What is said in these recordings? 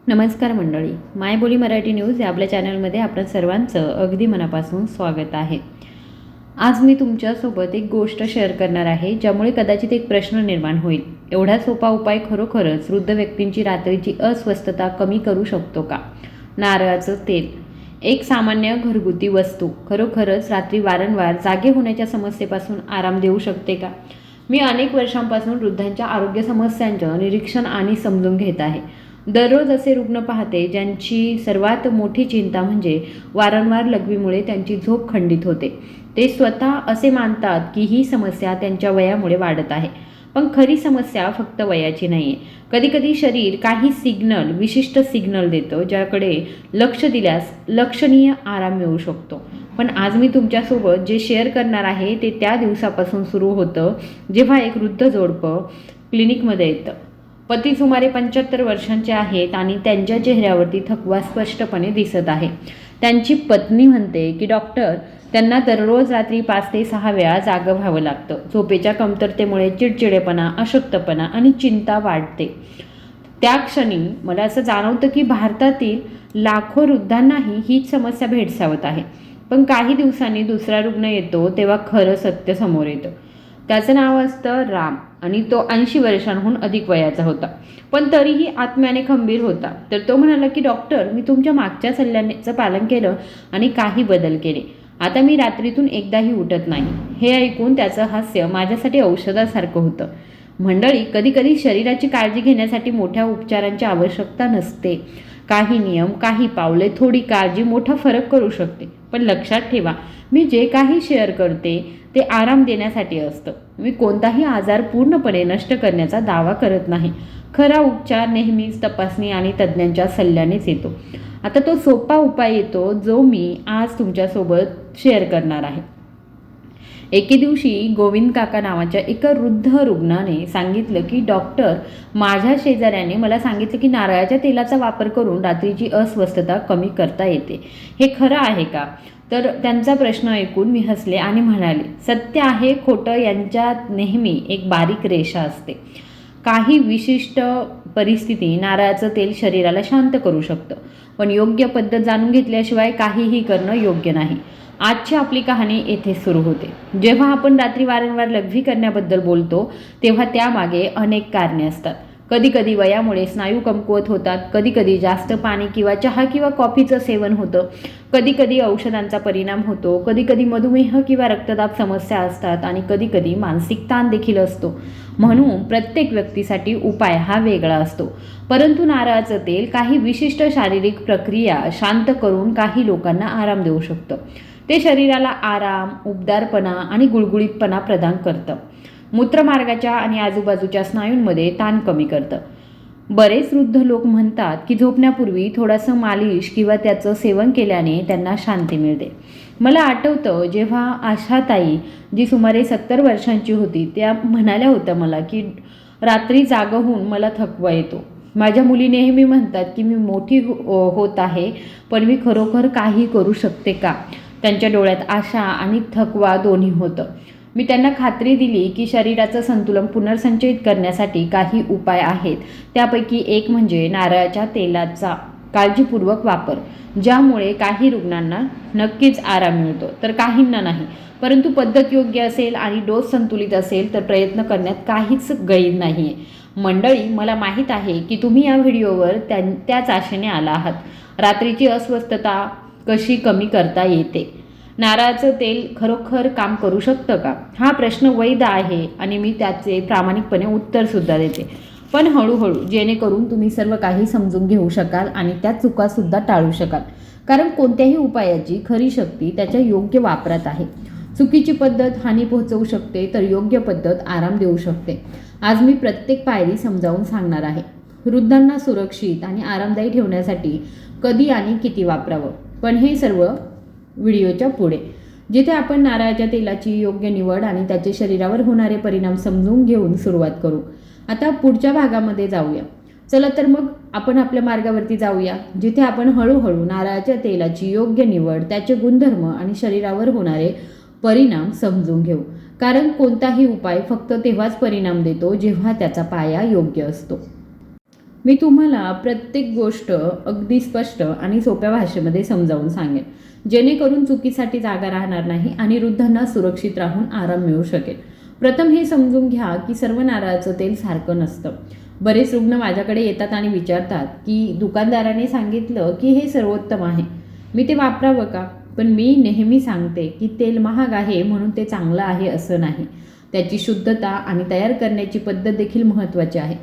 नमस्कार मंडळी, मायबोली मराठी न्यूज या आपल्या चॅनलमध्ये आपल्या सर्वांचं अगदी मनापासून स्वागत आहे. आज मी तुमच्यासोबत एक गोष्ट शेअर करणार आहे, ज्यामुळे कदाचित एक प्रश्न निर्माण होईल. एवढा सोपा उपाय खरोखरच वृद्ध व्यक्तींची रात्रीची अस्वस्थता कमी करू शकतो का? नारळाचं तेल, एक सामान्य घरगुती वस्तू, खरोखरच रात्री वारंवार जागे होण्याच्या समस्येपासून आराम देऊ शकते का? मी अनेक वर्षांपासून वृद्धांच्या आरोग्य समस्यांचं निरीक्षण आणि समजून घेत आहे. दररोज असे रुग्ण पाहते ज्यांची सर्वात मोठी चिंता म्हणजे वारंवार लघवीमुळे त्यांची झोप खंडित होते. ते स्वतः असे मानतात की ही समस्या त्यांच्या वयामुळे वाढत आहे, पण खरी समस्या फक्त वयाची नाही आहे. कधीकधी शरीर काही विशिष्ट सिग्नल देतं, ज्याकडे लक्ष दिल्यास लक्षणीय आराम मिळू शकतो. पण आज मी तुमच्यासोबत जे शेअर करणार आहे ते त्या दिवसापासून सुरू होतं जेव्हा एक वृद्ध जोडपं क्लिनिकमध्ये येतं. पती सुमारे 75 वर्षांचे आहेत आणि त्यांच्या चेहऱ्यावरती थकवा स्पष्टपणे दिसत आहे. त्यांची पत्नी म्हणते की डॉक्टर, त्यांना दररोज रात्री 5 ते 6 वेळा जागं व्हावं लागतं. झोपेच्या कमतरतेमुळे चिडचिडेपणा, अशक्तपणा आणि चिंता वाढते. त्या क्षणी मला असं जाणवतं की भारतातील लाखो वृद्धांनाही हीच समस्या भेडसावत आहे. पण काही दिवसांनी दुसरा रुग्ण येतो तेव्हा खरं सत्य समोर येतं. त्याचं नाव असतं राम आणि तो 80 वर्षांहून अधिक वयाचा होता, पण तरीही आत्म्याने खंबीर होता. तर तो म्हणाला की डॉक्टर, मी तुमच्या मागच्या सल्ल्याचं पालन केलं आणि काही बदल केले. आता मी रात्रीतून एकदाही उठत नाही. हे ऐकून त्याचं हास्य माझ्यासाठी औषधासारखं होतं. मंडळी, कधीकधी शरीराची काळजी घेण्यासाठी मोठ्या उपचारांची आवश्यकता नसते. काही नियम, काही पावले, थोडी काळजी मोठा फरक करू शकते. पण लक्षात ठेवा, मी जे काही शेअर करते ते आराम देण्यासाठी असतं. मी कोणताही आजार पूर्णपणे नष्ट करण्याचा दावा करत नाही. खरा उपचार नेहमीच तपासणी आणि तज्ज्ञांच्या सल्ल्यानेच येतो. आता तो सोपा उपाय येतो जो मी आज तुमच्यासोबत शेअर करणार आहे. एके दिवशी गोविंद काका नावाच्या एका वृद्ध रुग्णाने सांगितलं की डॉक्टर, माझ्या शेजाऱ्याने मला सांगितलं की नारळाच्या तेलाचा वापर करून रात्रीची अस्वस्थता कमी करता येते. हे खरं आहे का? तर त्यांचा प्रश्न ऐकून मी हसले आणि म्हणाले, सत्य आहे खोटं यांच्यात नेहमी एक बारीक रेषा असते. काही विशिष्ट परिस्थिती नारळाचं तेल शरीराला शांत करू शकतं, पण योग्य पद्धत जाणून घेतल्याशिवाय काहीही करणं योग्य नाही. आजची आपली कहाणी येथे सुरू होते. जेव्हा आपण रात्री वारंवार लघवी करण्याबद्दल बोलतो तेव्हा त्यामागे अनेक कारणे असतात. कधीकधी वयामुळे स्नायू कमकुवत होतात, कधीकधी जास्त पाणी किंवा चहा किंवा कॉफीचं सेवन होतं, कधीकधी औषधांचा परिणाम होतो, कधीकधी मधुमेह किंवा रक्तदाब समस्या असतात आणि कधीकधी मानसिक ताण देखील असतो. म्हणून प्रत्येक व्यक्तीसाठी उपाय हा वेगळा असतो. परंतु नारळाचं तेल काही विशिष्ट शारीरिक प्रक्रिया शांत करून काही लोकांना आराम देऊ शकतं. ते शरीराला आराम, उबदारपणा आणि गुळगुळीतपणा प्रदान करतं. मूत्रमार्गाच्या आणि आजूबाजूच्या स्नायूंमध्ये ताण कमी करतं. बरेच वृद्ध लोक म्हणतात की झोपण्यापूर्वी थोडंसं मालिश किंवा त्याचं सेवन केल्याने त्यांना शांती मिळते. मला आठवतं जेव्हा आशाताई, जी सुमारे 70 वर्षांची होती, त्या म्हणाल्या होत्या मला की रात्री जागं होऊन मला थकवा येतो. माझ्या मुली नेहमी म्हणतात की मी मोठी होत आहे, पण मी खरोखर काही करू शकते का? त्यांच्या डोळ्यात आशा आणि थकवा दोन्ही होतं. मी त्यांना खात्री दिली की शरीराचं संतुलन पुनर्संचयित करण्यासाठी काही उपाय आहेत. त्यापैकी एक म्हणजे नारळाच्या तेलाचा काळजीपूर्वक वापर, ज्यामुळे काही रुग्णांना नक्कीच आराम मिळतो तर काहींना नाही. परंतु पद्धत योग्य असेल आणि डोस संतुलित असेल तर प्रयत्न करण्यात काहीच गैर नाही आहे. मंडळी, मला माहीत आहे की तुम्ही या व्हिडिओवर त्याच आशेने आला आहात. रात्रीची अस्वस्थता कशी कमी करता येते? नारळाचं तेल खरोखर काम करू शकतं का? हा प्रश्न वैध आहे आणि मी त्याचे प्रामाणिकपणे उत्तरसुद्धा देते, पण हळूहळू, जेणेकरून तुम्ही सर्व काही समजून घेऊ शकाल आणि त्या चुकासुद्धा टाळू शकाल. कारण कोणत्याही उपायाची खरी शक्ती त्याच्या योग्य वापरात आहे. चुकीची पद्धत हानी पोहोचवू शकते तर योग्य पद्धत आराम देऊ शकते. आज मी प्रत्येक पायरी समजावून सांगणार आहे. वृद्धांना सुरक्षित आणि आरामदायी ठेवण्यासाठी कधी आणि किती वापरावं, पण हे सर्व व्हिडिओच्या पुढे, जिथे आपण नारळाच्या तेलाची योग्य निवड आणि त्याचे शरीरावर होणारे परिणाम समजून घेऊन सुरुवात करू. आता पुढच्या भागामध्ये जाऊया. चला तर मग आपण आपल्या मार्गावरती जाऊया, जिथे आपण हळूहळू नारळाच्या तेलाची योग्य निवड, त्याचे गुणधर्म आणि शरीरावर होणारे परिणाम समजून घेऊ. कारण कोणताही उपाय फक्त तेव्हाच परिणाम देतो जेव्हा त्याचा पाया योग्य असतो. मी तुम्हाला प्रत्येक गोष्ट अगदी स्पष्ट आणि सोप्या भाषेमध्ये समजावून सांगेन, जेणेकरून चुकीसाठी जागा राहणार नाही आणि वृद्धांना सुरक्षित राहून आराम मिळू शकेल. प्रथम हे समजून घ्या की सर्व नारळाचं तेल सारखं नसतं. बरेच रुग्ण माझ्याकडे येतात आणि विचारतात की दुकानदाराने सांगितलं की हे सर्वोत्तम आहे, मी ते वापरावं का? पण मी नेहमी सांगते की तेल महाग आहे म्हणून ते चांगलं आहे असं नाही. त्याची शुद्धता आणि तयार करण्याची पद्धत देखील महत्त्वाची आहे.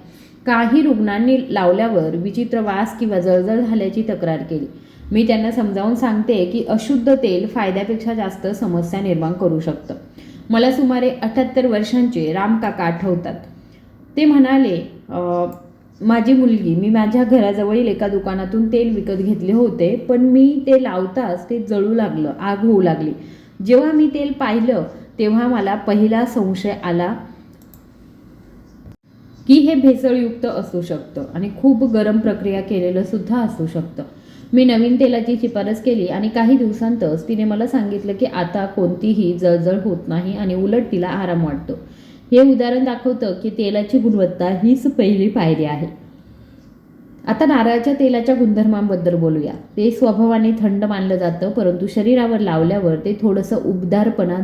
काही रुग्णांनी लावल्यावर विचित्र वास किंवा जळजळ झाल्याची तक्रार केली. मी त्यांना समजावून सांगते की अशुद्ध तेल फायद्यापेक्षा जास्त समस्या निर्माण करू शकतं. मला सुमारे 78 वर्षांचे रामकाका आठवतात. ते म्हणाले, माझी मुलगी, मी माझ्या घराजवळील एका दुकानातून तेल विकत घेतले होते, पण मी ते लावताच ते जळू लागलं, आग होऊ लागली. जेव्हा मी तेल पाहिलं तेव्हा मला पहिला संशय आला की हे भेसळयुक्त असू शकतं आणि खूप गरम प्रक्रिया केलेलं सुद्धा असू शकतं. मी नवीन तेलाची शिफारस केली आणि काही दिवसांतच तिने मला सांगितलं की आता कोणतीही जळजळ होत नाही आणि उलट तिला आराम वाटतो. हे उदाहरण दाखवतं की तेलाची गुणवत्ता हीच पहिली पायरी आहे. आता नारळाच्या तेलाच्या गुणधर्मांबद्दल बोलूया. ते स्वभावाने थंड मानलं जातं, परंतु शरीरावर लावल्यावर ते थोडंसं उबदारपणा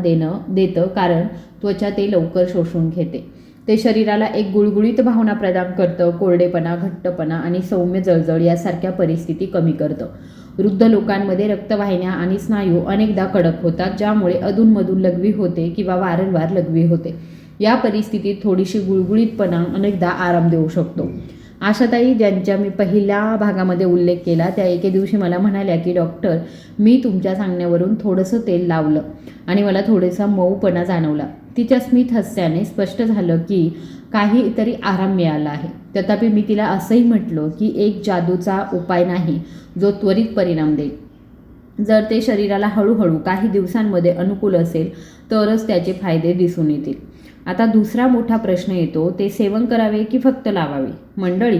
देतं, कारण त्वचा ते लवकर शोषून घेते. ते शरीराला एक गुळगुळीत भावना प्रदान करतं, कोरडेपणा, घट्टपणा आणि सौम्य जळजळ यासारख्या परिस्थिती कमी करतं. वृद्ध लोकांमध्ये रक्तवाहिन्या आणि स्नायू अनेकदा कडक होतात, ज्यामुळे अधूनमधून लघवी होते किंवा वारंवार लघवी होते. या परिस्थितीत थोडीशी गुळगुळीतपणा अनेकदा आराम देऊ शकतो. आशाताई, ज्यांच्या मी पहिल्या भागामध्ये उल्लेख केला, त्या एके दिवशी मला म्हणाल्या की डॉक्टर, मी तुमच्या सांगण्यावरून थोडंसं तेल लावलं आणि मला थोडासा मऊपणा जाणवला. तिच्या स्मित हास्याने स्पष्ट झालं की काहीतरी आराम मिळाला आहे. तथापि मी तिला असंही म्हटलं की एक जादूचा उपाय नाही जो त्वरित परिणाम देईल. जर ते शरीराला हळूहळू काही दिवसांमध्ये अनुकूल असेल तरच त्याचे फायदे दिसून येतील. आता दुसरा मोठा प्रश्न येतो, ते सेवन करावे की फक्त लावावे? मंडळी,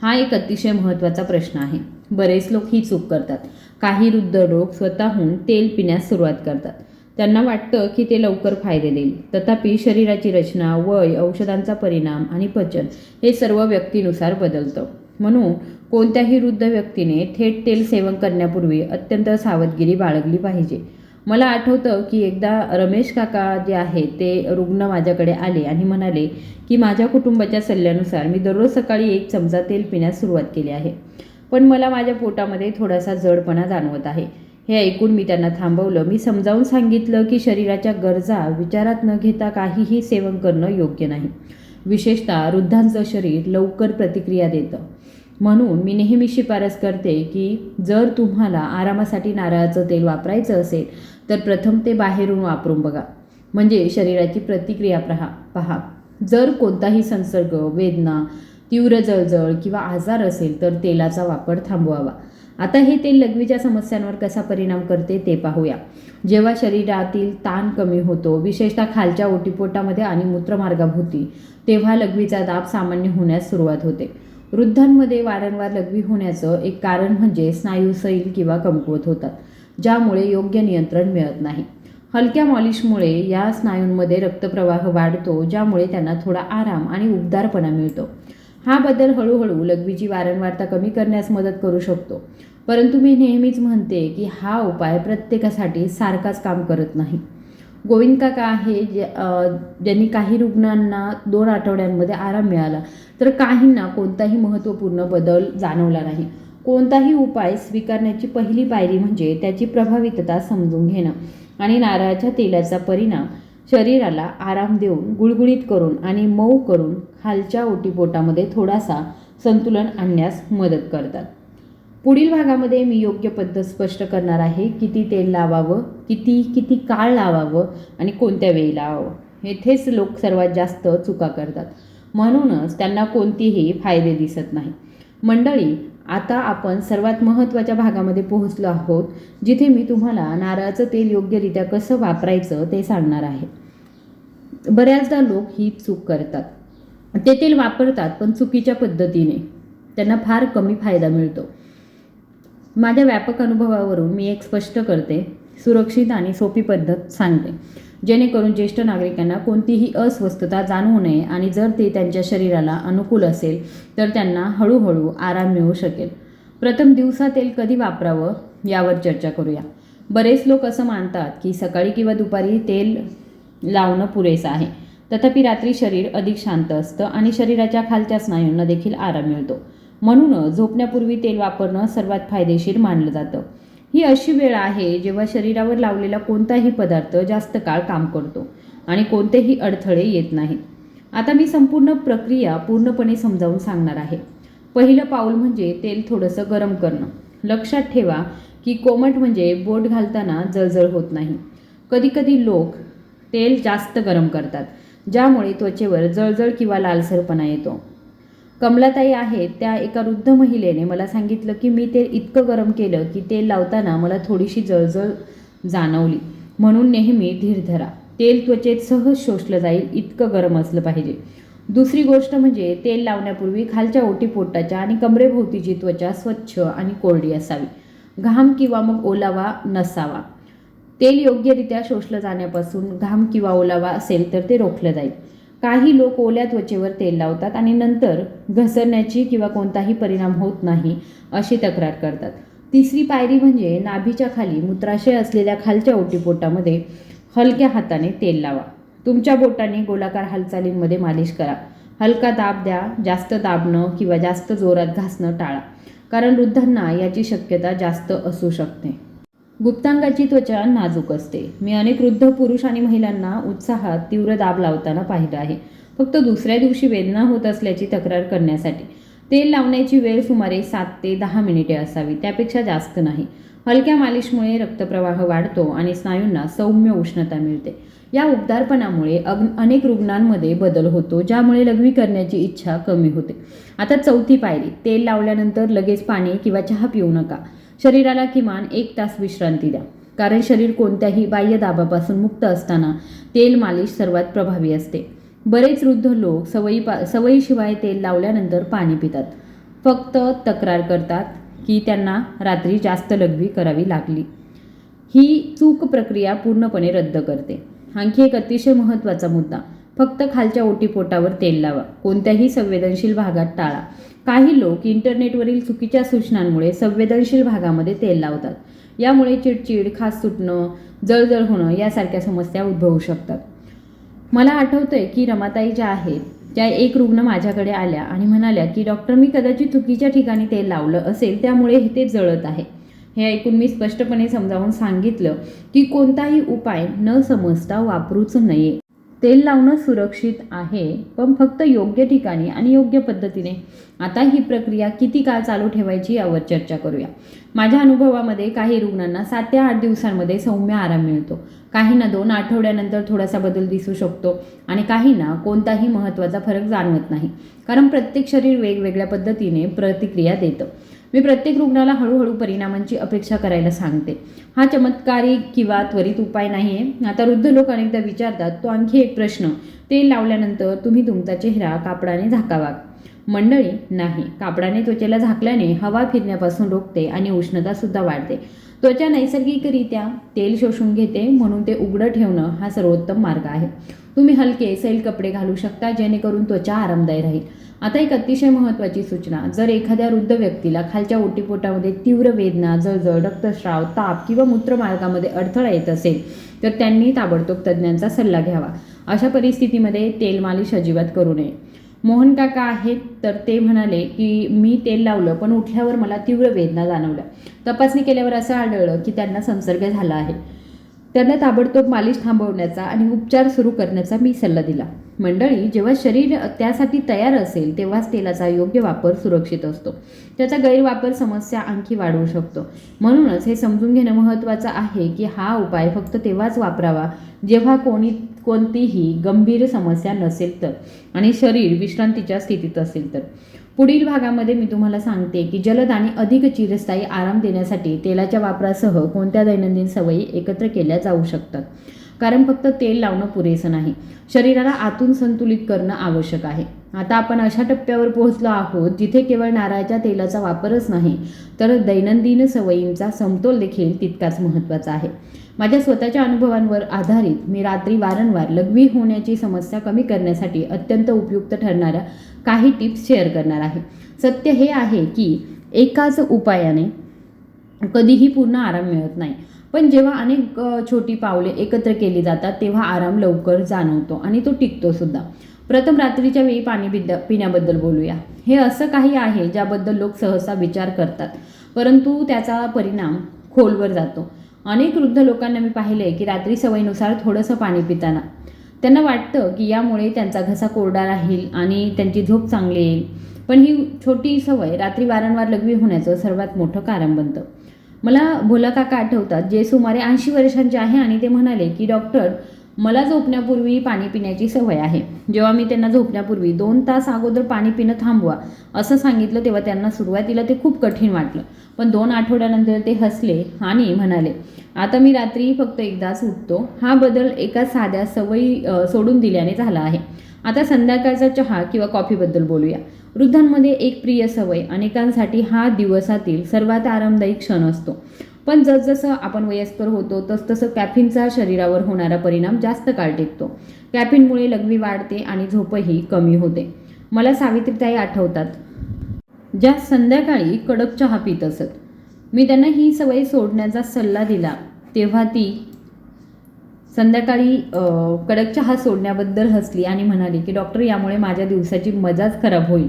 हा एक अतिशय महत्त्वाचा प्रश्न आहे. बरेच लोक ही चूक करतात. काही वृद्ध लोक स्वतःहून तेल पिण्यास सुरुवात करतात. त्यांना वाटतं की ते लवकर फायदे देईल. तथापि शरीराची रचना, वय, औषधांचा परिणाम आणि पचन हे सर्व व्यक्तीनुसार बदलतं. म्हणून कोणत्याही वृद्ध व्यक्तीने थेट तेल सेवन करण्यापूर्वी अत्यंत सावधगिरी बाळगली पाहिजे. मला आठवतं की एकदा रमेश काका जे आहेत ते रुग्ण माझ्याकडे आले आणि म्हणाले की माझ्या कुटुंबाच्या सल्ल्यानुसार मी दररोज सकाळी 1 चमचा तेल पिण्यास सुरुवात केली आहे, पण मला माझ्या पोटामध्ये थोडासा जडपणा जाणवत आहे. हे ऐकून मी त्यांना थांबवलं. मी समजावून सांगितलं की शरीराच्या गरजा विचारात न घेता काहीही सेवन करणं योग्य नाही. विशेषतः वृद्धांचं शरीर लवकर प्रतिक्रिया देतं. म्हणून मी नेहमी शिफारस करते की जर तुम्हाला आरामासाठी नारळाचं तेल वापरायचं असेल तर प्रथम ते बाहेरून वापरून बघा, म्हणजे शरीराची प्रतिक्रिया पहा. जर कोणताही संसर्ग, वेदना, तीव्र जळजळ किंवा आजार असेल तर तेलाचा वापर थांबवावा. आता हे तेल लघवीच्या समस्यांवर कसा परिणाम करते ते पाहूया. जेव्हा शरीरातील ताण कमी होतो, विशेषतः खालच्या ओटीपोटामध्ये आणि मूत्रमार्गाभोवती, तेव्हा लघवीचा दाब सामान्य होण्यास सुरुवात होते. वृद्धांमध्ये वारंवार लघवी होण्याचं एक कारण म्हणजे स्नायू सैल किंवा कमकुवत होतात, ज्यामुळे योग्य नियंत्रण मिळत नाही. हलक्या मॉलिशमुळे या स्नायूंमध्ये रक्तप्रवाह वाढतो, ज्यामुळे त्यांना थोडा आराम आणि उबदारपणा मिळतो. हा बदल हळूहळू लघवीची वारंवारता कमी करण्यास मदत करू शकतो. परंतु मी नेहमीच म्हणते की हा उपाय प्रत्येकासाठी सारखाच काम करत नाही. गोविंद काका आहे ज्यांनी काही रुग्णांना 2 आठवड्यांमध्ये आराम मिळाला, तर काहींना कोणताही महत्त्वपूर्ण बदल जाणवला नाही. कोणताही उपाय स्वीकारण्याची पहिली पायरी म्हणजे त्याची प्रभावीतता समजून घेणं आणि नारळाच्या तेलाचा परिणाम शरीराला आराम देऊन, गुळगुळीत करून आणि मऊ करून खालच्या ओटीपोटामध्ये थोडासा संतुलन आणण्यास मदत करतात. पुढील भागामध्ये मी योग्य पद्धत स्पष्ट करणार आहे. किती तेल लावावं, किती काळ लावावं आणि कोणत्या वेळी लावावं. येथेच लोक सर्वात जास्त चुका करतात, म्हणूनच त्यांना कोणतीही फायदे दिसत नाही. मंडळी, आता आपण सर्वात महत्त्वाच्या भागामध्ये पोहोचलो आहोत, जिथे मी तुम्हाला नारळाचं तेल योग्यरित्या कसं वापरायचं ते सांगणार आहे. बऱ्याचदा लोक ही चूक करतात. ते तेल वापरतात पण चुकीच्या पद्धतीने. त्यांना फार कमी फायदा मिळतो. माझ्या व्यापक अनुभवावरून मी एक स्पष्ट करते, सुरक्षित आणि सोपी पद्धत सांगते. जेणेकरून ज्येष्ठ नागरिकांना कोणतीही अस्वस्थता जाणवू नये आणि जर ते त्यांच्या शरीराला अनुकूल असेल तर त्यांना हळूहळू आराम मिळू शकेल. प्रथम दिवसा तेल कधी वापरावं यावर चर्चा करूया. बरेच लोक असं मानतात की सकाळी किंवा दुपारी तेल लावणं पुरेसं आहे. तथापि रात्री शरीर अधिक शांत असतं आणि शरीराच्या खालच्या स्नायूंना देखील आराम मिळतो. म्हणूनच झोपण्यापूर्वी तेल वापरणं सर्वात फायदेशीर मानलं जातं. ही अशी वेळ आहे जेव्हा शरीरावर लावलेला कोणताही पदार्थ जास्त काळ काम करतो आणि कोणतेही अडथळे येत नाहीत. आता मी संपूर्ण प्रक्रिया पूर्णपणे समजावून सांगणार आहे. पहिलं पाऊल म्हणजे तेल थोडंसं गरम करणं. लक्षात ठेवा की कोमट म्हणजे बोट घालताना जळजळ होत नाही. कधीकधी लोक तेल जास्त गरम करतात ज्यामुळे त्वचेवर जळजळ किंवा लालसरपणा येतो. कमलाताई आहेत त्या एका वृद्ध महिलेने मला सांगितलं की मी तेल इतकं गरम केलं की तेल लावताना मला थोडीशी जळजळ जाणवली. म्हणून नेहमी धीर धरा. तेल त्वचेत सहज शोषलं जाईल इतकं गरम असलं पाहिजे. दुसरी गोष्ट म्हणजे तेल लावण्यापूर्वी खालच्या ओटीपोटाच्या आणि कमरेभोवतीची त्वचा स्वच्छ आणि कोरडी असावी. घाम किंवा मग ओलावा नसावा. तेल योग्यरित्या शोषलं जाण्यापासून घाम किंवा ओलावा असेल तर ते रोखलं जाईल. काही लोक ओल्या त्वचेवर तेल लावतात आणि नंतर घसरण्याची किंवा कोणताही परिणाम होत नाही अशी तक्रार करतात. तिसरी पायरी म्हणजे नाभीच्या खाली मूत्राशय असलेल्या खालच्या ओटीपोटामध्ये हलक्या हाताने तेल लावा. तुमच्या बोटाने गोलाकार हालचालींमध्ये मालिश करा. हलका दाब द्या. जास्त दाबणं किंवा जास्त जोरात घासणं टाळा, कारण वृद्धांना याची शक्यता जास्त असू शकते. गुप्तांगाची त्वचा नाजूक असते. मी अनेक वृद्ध पुरुष आणि महिलांना उत्साहात तीव्र दाब लावताना पाहिलं आहे, फक्त दुसऱ्या दिवशी वेदना होत असल्याची तक्रार करण्यासाठी. तेल लावण्याची वेळ सुमारे 7 ते 10 मिनिटे असावी, त्यापेक्षा जास्त नाही. हलक्या मालिशमुळे रक्तप्रवाह वाढतो आणि स्नायूंना सौम्य उष्णता मिळते. या उबदारपणामुळे अनेक रुग्णांमध्ये बदल होतो, ज्यामुळे लघवी करण्याची इच्छा कमी होते. आता चौथी पायरी, तेल लावल्यानंतर लगेच पाणी किंवा चहा पिऊ नका. शरीराला किमान 1 तास विश्रांती द्या, कारण शरीर कोणत्याही बाह्य दाबापासून मुक्त असताना तेल मालिश सर्वात प्रभावी असते. बरेच वृद्ध लोक सवयीशिवाय तेल लावल्यानंतर पाणी पितात. फक्त तक्रार करतात की त्यांना रात्री जास्त लघवी करावी लागली. ही चूक प्रक्रिया पूर्णपणे रद्द करते. आणखी एक अतिशय महत्त्वाचा मुद्दा, फक्त खालच्या ओटीपोटावर तेल लावा. कोणत्याही संवेदनशील भागात टाळा. काही लोक इंटरनेटवरील चुकीच्या सूचनांमुळे संवेदनशील भागामध्ये तेल लावतात. यामुळे चिडचिड, खाज सुटणं, जळजळ होणं यासारख्या समस्या उद्भवू शकतात. मला आठवतंय की रमाताई ज्या आहेत त्या एक रुग्ण माझ्याकडे आल्या आणि म्हणाल्या की डॉक्टर, मी कदाचित चुकीच्या ठिकाणी तेल लावलं असेल त्यामुळे ते जळत आहे. हे ऐकून मी स्पष्टपणे समजावून सांगितलं की कोणताही उपाय न समजता वापरूच नये. तेल लावणं सुरक्षित आहे, पण फक्त योग्य ठिकाणी आणि योग्य पद्धतीने. आता ही प्रक्रिया किती काळ चालू ठेवायची यावर चर्चा करूया. माझ्या अनुभवामध्ये काही रुग्णांना 7 ते 8 दिवसांमध्ये सौम्य आराम मिळतो. काहींना 2 आठवड्यानंतर थोडासा बदल दिसू शकतो आणि काहींना कोणताही महत्त्वाचा फरक जाणवत नाही, कारण प्रत्येक शरीर वेगवेगळ्या पद्धतीने प्रतिक्रिया देतं. मी प्रत्येक रुग्णाला हळूहळू परिणामांची अपेक्षा करायला सांगते. हा चमत्कारी किंवा त्वरित उपाय नाही आहे. आता वृद्ध लोक अनेकदा विचारतात तो आणखी एक प्रश्न, तेल लावल्यानंतर तुम्ही तुमचा चेहरा कापडाने झाकावा? मंडळी, नाही. कापडाने त्वचेला झाकल्याने हवा फिरण्यापासून रोखते आणि उष्णतासुद्धा वाढते. त्वचा नैसर्गिकरित्या तेल शोषून घेते, म्हणून ते उघडं ठेवणं हा सर्वोत्तम मार्ग आहे. तुम्ही हलके सैल कपडे घालू शकता जेणेकरून त्वचा आरामदायी राहील. आता एक अतिशय महत्त्वाची सूचना, जर एखाद्या वृद्ध व्यक्तीला खालच्या ओटीपोटामध्ये तीव्र वेदना, जळजळ, रक्तस्राव, ताप किंवा मूत्रमार्गामध्ये अडथळा येत असेल तर त्यांनी ताबडतोब तज्ज्ञांचा सल्ला घ्यावा. अशा परिस्थितीमध्ये तेल मालिश अजिबात करू नये. मोहन काका आहेत तर ते म्हणाले की मी तेल लावलं पण उठल्यावर मला तीव्र वेदना जाणवल्या. तपासणी केल्यावर असं आढळलं की त्यांना संसर्ग झाला आहे. त्यांना ताबडतोब मालिश थांबवण्याचा आणि उपचार सुरू करण्याचा मी सल्ला दिला. मंडळी, जेव्हा शरीर त्यासाठी तयार असेल तेव्हाच तेलाचा योग्य वापर सुरक्षित असतो. त्याचा गैरवापर समस्या आणखी वाढवू शकतो. म्हणूनच हे समजून घेणं महत्त्वाचं आहे की हा उपाय फक्त तेव्हाच वापरावा जेव्हा कोणतीही गंभीर समस्या नसेल तर आणि शरीर विश्रांतीच्या स्थितीत असेल तर. पुढील भागामध्ये मी तुम्हाला सांगते की जलद आणि अधिक चिरस्थायी आराम देण्यासाठी तेलाच्या वापरासह कोणत्या दैनंदिन सवयी एकत्र केल्या जाऊ शकतात. कारण फक्त तेल लावणं पुरेसं नाही, शरीराला आतून संतुलित करणं आवश्यक आहे. आता आपण अशा टप्प्यावर पोहोचलो आहोत जिथे केवळ नारळाच्या तेलाचा वापरच नाही तर दैनंदिन सवयींचा समतोल देखील तितकाच महत्त्वाचा आहे. माझ्या स्वतःच्या अनुभवांवर आधारित मी रात्री वारंवार लघवी होण्याची समस्या कमी करण्यासाठी अत्यंत उपयुक्त ठरणाऱ्या काही टिप्स शेअर करणार आहे. सत्य हे आहे की एकाच उपायाने कधीही पूर्ण आराम मिळत नाही, पण जेव्हा अनेक छोटी पावले एकत्र केली जातात तेव्हा आराम लवकर जाणवतो आणि तो टिकतो सुद्धा. प्रथम रात्रीच्या वेळी पाणी पिण्याबद्दल बोलूया. हे असं काही आहे ज्याबद्दल लोक सहसा विचार करतात, परंतु त्याचा परिणाम खोलवर जातो. अनेक वृद्ध लोकांना मी पाहिले की रात्री सवयीनुसार थोडंसं पाणी पिताना त्यांना वाटतं की यामुळे त्यांचा घसा कोरडा राहील आणि त्यांची झोप चांगली येईल. पण ही छोटी सवय रात्री वारंवार लघवी होण्याचं सर्वात मोठं कारण बनतं. मला भोला काका आठवतात, जे सुमारे 80 वर्षांचे आहे आणि ते म्हणाले की डॉक्टर, मला झोपण्यापूर्वी पाणी पिण्याची सवय आहे. जेव्हा मी त्यांना झोपण्यापूर्वी 2 तास अगोदर पाणी पिणं थांबवा असं सांगितलं तेव्हा त्यांना सुरुवातीला ते खूप कठीण वाटलं, पण 2 आठवड्यानंतर ते हसले आणि म्हणाले, आता मी रात्री फक्त एकदाच उठतो. हा बदल एका साध्या सवयी सोडून दिल्याने झाला आहे. आता संध्याकाळचा चहा किंवा कॉफीबद्दल बोलूया. वृद्धांमध्ये एक प्रिय सवय, अनेकांसाठी हा दिवसातील सर्वात आरामदायी क्षण असतो. पण जसजसं आपण वयस्कर होतो तसतसं कॅफिनचा शरीरावर होणारा परिणाम जास्त काळ टिकतो. कॅफिनमुळे लघवी वाढते आणि झोपही कमी होते. मला सावित्रीताई आठवतात, ज्या संध्याकाळी कडक चहा पित असत. मी त्यांना ही सवय सोडण्याचा सल्ला दिला तेव्हा ती संध्याकाळी कडक चहा सोडण्याबद्दल हसली आणि म्हणाली की डॉक्टर, यामुळे माझ्या दिवसाची मजाच खराब होईल.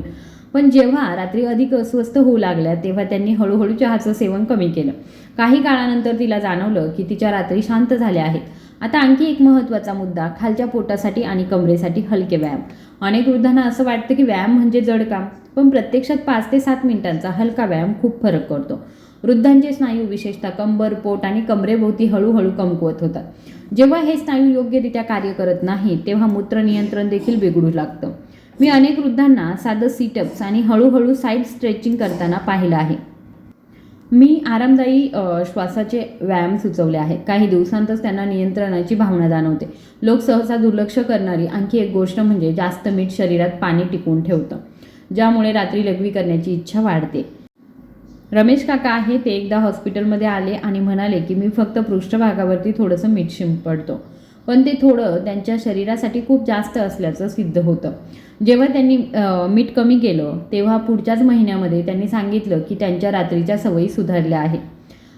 पण जेव्हा रात्री अधिक अस्वस्थ होऊ लागल्या तेव्हा त्यांनी हळूहळू चहाचं सेवन कमी केलं. काही काळानंतर तिला जाणवलं की तिच्या रात्री शांत झाल्या आहेत. आता आणखी एक महत्त्वाचा मुद्दा, खालच्या पोटासाठी आणि कमरेसाठी हलके व्यायाम. अनेक वृद्धांना असं वाटतं की व्यायाम म्हणजे जड काम, पण प्रत्यक्षात 5 ते 7 मिनिटांचा हलका व्यायाम खूप फरक करतो. वृद्धांचे स्नायू, विशेषतः कंबर, पोट आणि कमरेभोवती हळूहळू कमकुवत होतात. जेव्हा हे स्नायू योग्यरित्या कार्य करत नाही तेव्हा मूत्र नियंत्रण देखील बिघडू लागतं. मी अनेक वृद्धांना साधं सीटअप्स आणि हळूहळू साईड स्ट्रेचिंग करताना पाहिलं आहे. मी आरामदायी श्वासाचे व्यायाम सुचवले आहेत. काही दिवसांतच त्यांना नियंत्रणाची भावना जाणवते. लोक सहसा दुर्लक्ष करणारी आणखी एक गोष्ट म्हणजे जास्त मीठ शरीरात पाणी टिकवून ठेवतं, ज्यामुळे रात्री लघवी करण्याची इच्छा वाढते. रमेश काका आहे, ते एकदा हॉस्पिटलमध्ये आले आणि म्हणाले की मी फक्त पृष्ठभागावरती थोडंसं मीठ शिंपडतो, पण ते थोडं त्यांच्या शरीरासाठी खूप जास्त असल्याचं सिद्ध होतं. जेव्हा त्यांनी मीठ कमी केलं तेव्हा पुढच्याच महिन्यामध्ये त्यांनी सांगितलं की त्यांच्या रात्रीच्या सवयी सुधारल्या आहेत.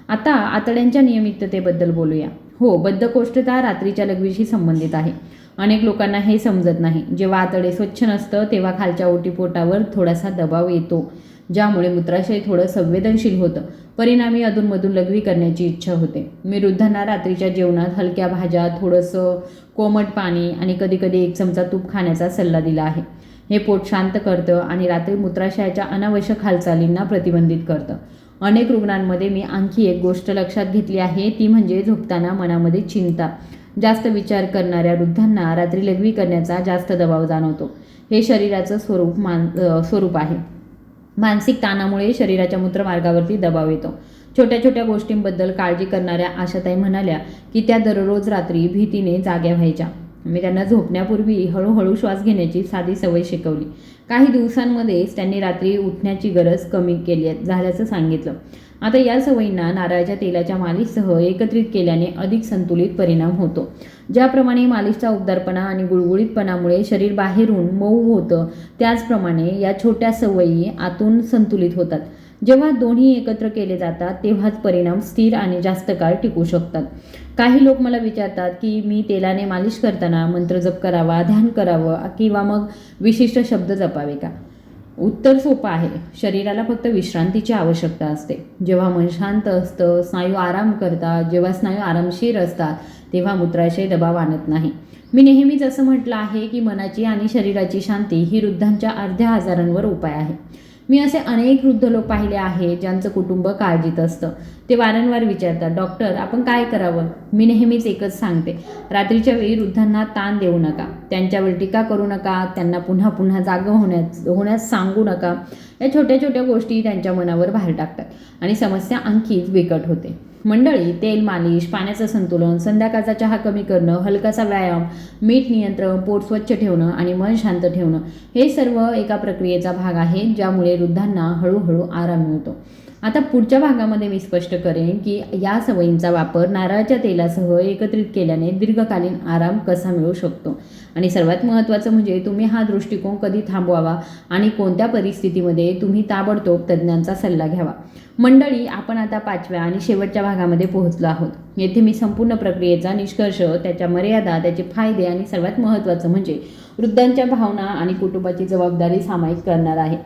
आता आतड्यांच्या नियमिततेबद्दल बोलूया. हो, बद्धकोष्ठता रात्रीच्या लघवीशी संबंधित आहे. अनेक लोकांना हे समजत नाही. जेव्हा आतडे स्वच्छ नसतं तेव्हा खालच्या ओटीपोटावर थोडासा दबाव येतो, ज्यामुळे मूत्राशय थोडं संवेदनशील होतं. परिणामी अधूनमधून लघवी करण्याची इच्छा होते. मी वृद्धांना रात्रीच्या जेवणात हलक्या भाज्या, थोडंसं कोमट पाणी आणि कधीकधी 1 चमचा तूप खाण्याचा सल्ला दिला आहे. हे पोट शांत करतं आणि रात्री मूत्राशयाच्या अनावश्यक हालचालींना प्रतिबंधित करतं. अनेक रुग्णांमध्ये मी आणखी एक गोष्ट लक्षात घेतली आहे, ती म्हणजे झोपताना मनामध्ये चिंता, जास्त विचार करणाऱ्या वृद्धांना रात्री लघवी करण्याचा जास्त दबाव जाणवतो. हे शरीराचं स्वरूप आहे. मानसिक ताणामुळे शरीराच्या मूत्रमार्गावरती दबाव येतो. छोट्या छोट्या गोष्टींबद्दल काळजी करणाऱ्या आशाताई म्हणाल्या की त्या दररोज रात्री भीतीने जाग्या व्हायच्या. मी त्यांना झोपण्यापूर्वी हळूहळू श्वास घेण्याची साधी सवय शिकवली. काही दिवसांमध्येच त्यांनी रात्री उठण्याची गरज कमी झाल्याचं सांगितलं. आता या सवयींना नारळाच्या तेलाच्या मालिशसह एकत्रित केल्याने अधिक संतुलित परिणाम होतो. ज्याप्रमाणे मालिशचा उबदारपणा आणि गुळगुळीतपणामुळे शरीर बाहेरून मऊ होतं, त्याचप्रमाणे या छोट्या सवयी आतून संतुलित होतात. जेव्हा दोन्ही एकत्र केले जातात तेव्हाच परिणाम स्थिर आणि जास्त काळ टिकू शकतात. काही लोक मला विचारतात की मी तेलाने मालिश करताना मंत्र जप करावा, ध्यान करावं किंवा मग विशिष्ट शब्द जपावे का? उत्तर सोपं आहे. शरीराला फक्त विश्रांतीची आवश्यकता असते. जेव्हा मन शांत असतं, स्नायू आराम करतात, जेव्हा स्नायू आरामशीर असतात तेव्हा मूत्राशय दबाव आणत नाही. मी नेहमीच असं म्हटलं आहे की मनाची आणि शरीराची शांती ही वृद्धांच्या अर्ध्या आजारांवर उपाय आहे. मी असे अनेक वृद्ध लोक पाहिले आहेत ज्यांचं कुटुंब काळजीत असतं. ते वारंवार विचारतात, डॉक्टर आपण काय करावं? मी नेहमीच एकच सांगते, रात्रीच्या वेळी वृद्धांना ताण देऊ नका, त्यांच्यावर टीका करू नका, त्यांना पुन्हा पुन्हा जागं होण्यास सांगू नका. या छोट्या छोट्या गोष्टी त्यांच्या मनावर भार टाकतात आणि समस्या आणखीच बिकट होते. मंडळी, तेल मालिश, पाण्याचं संतुलन, संध्याकाळचा चहा कमी करणं, हलकासा व्यायाम, मीठ नियंत्रण, पोट स्वच्छ ठेवणं आणि मन शांत ठेवणं हे सर्व एका प्रक्रियेचा भाग आहे, ज्यामुळे वृद्धांना हळूहळू आराम मिळतो. आता पुढच्या भागामध्ये मी स्पष्ट करेन की या सवयींचा वापर नारळाच्या तेलासह एकत्रित केल्याने दीर्घकालीन आराम कसा मिळू शकतो आणि सर्वात महत्त्वाचं म्हणजे तुम्ही हा दृष्टिकोन कधी थांबवावा आणि कोणत्या परिस्थितीमध्ये तुम्ही ताबडतोब तज्ज्ञांचा सल्ला घ्यावा. मंडळी, आपण आता 5व्या आणि शेवटच्या भागामध्ये पोहोचलो आहोत. येथे मी संपूर्ण प्रक्रियेचा निष्कर्ष, त्याच्या मर्यादा, त्याचे फायदे आणि सर्वात महत्त्वाचं म्हणजे वृद्धांच्या भावना आणि कुटुंबाची जबाबदारी सामायिक करणार आहे.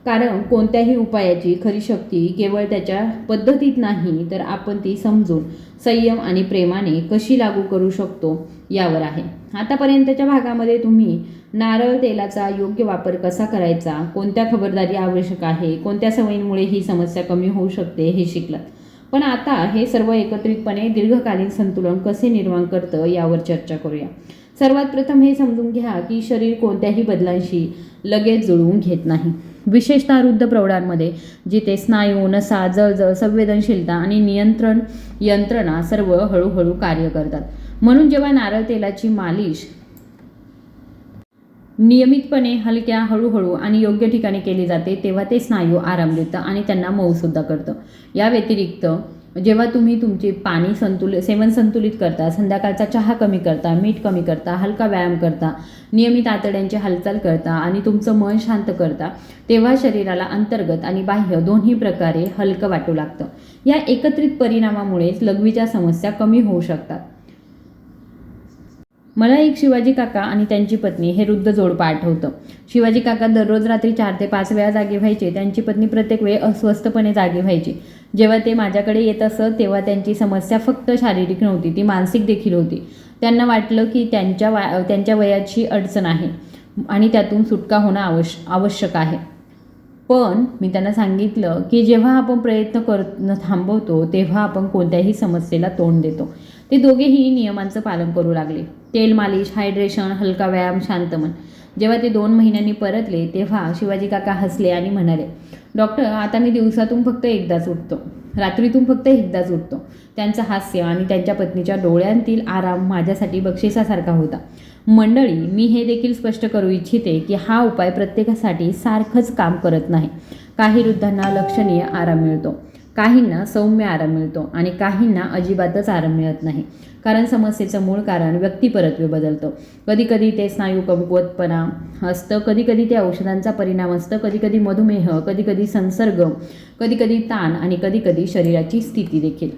कारण कोणत्याही उपायाची खरी शक्ती केवळ त्याच्या पद्धतीत नाही, तर आपण ती समजून संयम आणि प्रेमाने कशी लागू करू शकतो यावर आहे. आतापर्यंतच्या भागामध्ये तुम्ही नारळ तेलाचा योग्य वापर कसा करायचा, कोणत्या खबरदारी आवश्यक आहे, कोणत्या सवयींमुळे ही समस्या कमी होऊ शकते हे शिकलात. पण आता हे सर्व एकत्रितपणे दीर्घकालीन संतुलन कसे निर्माण करतं यावर चर्चा करूया. सर्वात प्रथम हे समजून घ्या की शरीर कोणत्याही बदलांशी लगेच जुळवून घेत नाही. विशेषतः वृद्ध प्रौढांमध्ये जिथे स्नायू, नसा, जळजळ, संवेदनशीलता आणि नियंत्रण यंत्रणा सर्व हळूहळू कार्य करतात. म्हणून जेव्हा नारळ तेलाची मालिश नियमितपणे, हलक्या, हळूहळू आणि योग्य ठिकाणी केली जाते तेव्हा ते स्नायू आराम देतं आणि त्यांना मऊसुद्धा करतं. या व्यतिरिक्त जेव्हा तुम्ही तुमचे पाणी सेवन संतुलित करता, संध्याकाळचा चहा कमी करता, मीठ कमी करता, हलका व्यायाम करता, नियमित आतड्यांची हालचाल करता आणि तुमचं मन शांत करता, तेव्हा शरीराला अंतर्गत आणि बाह्य दोन्ही प्रकारे हलकं वाटू लागतं. या एकत्रित परिणामामुळेच लघवीच्या समस्या कमी होऊ शकतात. मला एक शिवाजी काका आणि त्यांची पत्नी हे वृद्ध जोडपं आठवतं. शिवाजी काका दररोज रात्री 4 ते 5 वेळा जागे व्हायचे. त्यांची पत्नी प्रत्येक वेळी अस्वस्थपणे जागी व्हायची. जेव्हा ते माझ्याकडे येत असत तेव्हा त्यांची समस्या फक्त शारीरिक नव्हती, ती मानसिक देखील होती. त्यांना वाटलं की त्यांच्या वयाची अडचण आहे आणि त्यातून सुटका होणं आवश्यक आहे. पण मी त्यांना सांगितलं की जेव्हा आपण प्रयत्न करणं थांबवतो तेव्हा आपण कोणत्याही समस्येला तोंड देतो. ते दोघेही नियमांचं पालन करू लागले. तेल मालिश, हायड्रेशन, हलका व्यायाम, शांत मन. जेव्हा ते 2 महिन्यांनी परतले तेव्हा शिवाजी काका हसले आणि म्हणाले, डॉक्टर, आता मी दिवसातून फक्त एकदाच उठतो, रात्रीतून फक्त एकदाच उठतो. त्यांचं हास्य आणि त्यांच्या पत्नीच्या डोळ्यांतील आराम माझ्यासाठी बक्षिसासारखा होता. मंडळी, मी हे देखील स्पष्ट करू इच्छिते की हा उपाय प्रत्येकासाठी सारखंच काम करत नाही. काही वृद्धांना लक्षणीय आराम मिळतो, काहींना सौम्य आराम मिळतो आणि काहींना अजिबातच आराम मिळत नाही. कारण समस्येचं मूळ कारण व्यक्तिपरत्वे बदलतं. कधीकधी ते स्नायू कमकुवतपणा असतं, कधीकधी ते औषधांचा परिणाम असतं, कधीकधी मधुमेह, कधीकधी संसर्ग, कधीकधी ताण आणि कधीकधी शरीराची स्थिती देखील.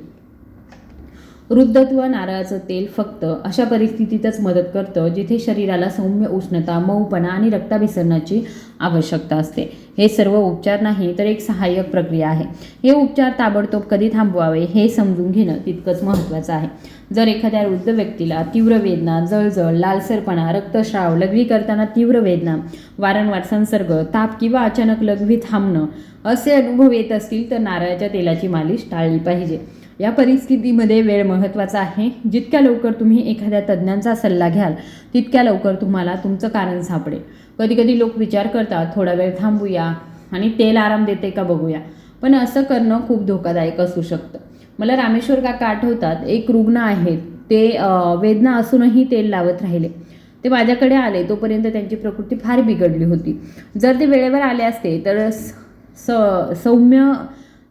वृद्धत्व नारळाचं तेल फक्त अशा परिस्थितीतच मदत करतं जिथे शरीराला सौम्य उष्णता, मऊपणा आणि रक्ताभिसरणाची आवश्यकता असते. हे सर्व उपचार नाही तर एक सहाय्यक प्रक्रिया आहे. हे उपचार ताबडतोब कधी थांबवावे हे समजून घेणं तितकंच महत्त्वाचं आहे. जर एखाद्या वृद्ध व्यक्तीला तीव्र वेदना, जळजळ, लालसरपणा, रक्तस्राव, लघवी करताना तीव्र वेदना, वारंवार संसर्ग, ताप किंवा अचानक लघवी थांबणं असे अनुभव येत असतील तर नारळाच्या तेलाची मालिश टाळली पाहिजे. या परिस्थितीमध्ये वेळ महत्त्वाचा आहे. जितक्या लवकर तुम्ही एखाद्या तज्ज्ञांचा सल्ला घ्याल तितक्या लवकर तुम्हाला तुमचं कारण सापडेल. कधीकधी लोक विचार करतात थोडा वेळ थांबूया आणि तेल आराम देते का बघूया, पण असं करणं खूप धोकादायक असू शकतं. मला रामेश्वर काका आठवतात. एक रुग्ण आहेत, ते वेदना असूनही तेल लावत राहिले. ते माझ्याकडे आले तोपर्यंत त्यांची प्रकृती फार बिघडली होती. जर ते वेळेवर आले असते तर सौम्य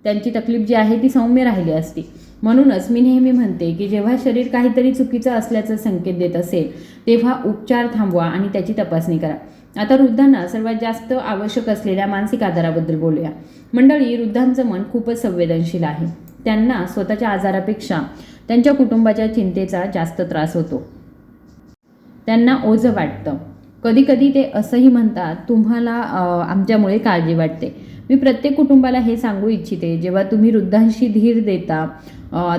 त्यांची तकलीफ जी आहे ती सौम्य राहिली असती. म्हणूनच मी नेहमी म्हणते की जेव्हा शरीर काहीतरी चुकीचं असल्याचं संकेत देत असेल तेव्हा उपचार थांबवा आणि त्याची तपासणी करा. आता वृद्धांना सर्वात जास्त आवश्यक असलेल्या मानसिक आधाराबद्दल बोलूया. मंडळी, वृद्धांचं मन खूपच संवेदनशील आहे. त्यांना स्वतःच्या आजारापेक्षा त्यांच्या कुटुंबाच्या चिंतेचा जास्त त्रास होतो. त्यांना ओझं वाटतं. कधीकधी ते असंही म्हणतात, तुम्हाला आमच्यामुळे काळजी वाटते. मी प्रत्येक कुटुंबाला हे सांगू इच्छिते, जेव्हा तुम्ही वृद्धांशी धीर देता,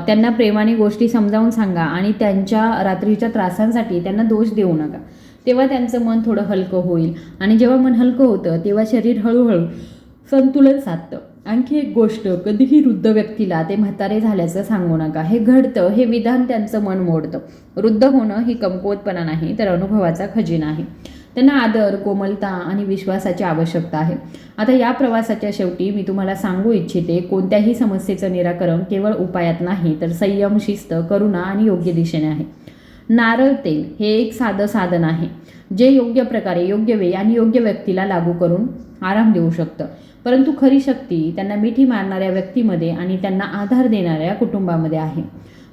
त्यांना प्रेमाने गोष्टी समजावून सांगा आणि त्यांच्या रात्रीच्या त्रासांसाठी त्यांना दोष देऊ नका, तेव्हा त्यांचं मन थोडं हलकं होईल. आणि जेव्हा मन हलकं होतं तेव्हा शरीर हळूहळू संतुलन साधतं. आणखी एक गोष्ट, कधीही वृद्ध व्यक्तीला ते म्हातारे झाल्याचं सांगू नका. हे घडतं हे विधान त्यांचं मन मोडतं. वृद्ध होणं ही कमकुवतपणा नाही तर अनुभवाचा खजिना आहे. त्यांना आदर, कोमलता आणि विश्वासाची आवश्यकता आहे. आता या प्रवासाच्या शेवटी मी तुम्हाला सांगू इच्छिते, कोणत्याही समस्येचं निराकरण केवळ उपायात नाही तर संयम, शिस्त, करुणा आणि योग्य दिशेने आहे. नारळ तेल हे एक साधं साधन आहे जे योग्य प्रकारे, योग्य वेळी आणि योग्य व्यक्तीला लागू करून आराम देऊ शकतं. परंतु खरी शक्ती त्यांना मिठी मारणाऱ्या व्यक्तीमध्ये आणि त्यांना आधार देणाऱ्या कुटुंबामध्ये आहे.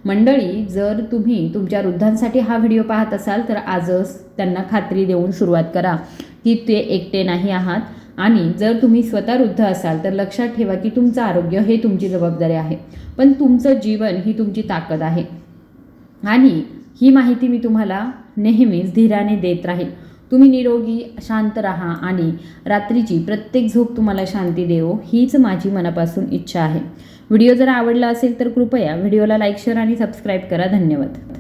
मंडळी, जर तुम्ही तुमच्या वृद्धांसाठी हा व्हिडिओ पाहत असाल तर आजच त्यांना खात्री देऊन सुरुवात करा की ते एकटे नाही आहात. आणि जर तुम्ही स्वतः वृद्ध असाल तर लक्षात ठेवा की तुमचं आरोग्य हे तुमची जबाबदारी आहे, पण तुमचं जीवन ही तुमची ताकद आहे. आणि ही माहिती मी तुम्हाला नेहमीच धीराने देत राहील. तुम्ही निरोगी शांत राहा आणि रात्रीची प्रत्येक झोप तुम्हाला शांती देवो, हीच माझी मनापासून इच्छा आहे. व्हिडिओ जर आवडला असेल तर कृपया व्हिडिओला लाईक, शेअर आणि सबस्क्राईब करा. धन्यवाद.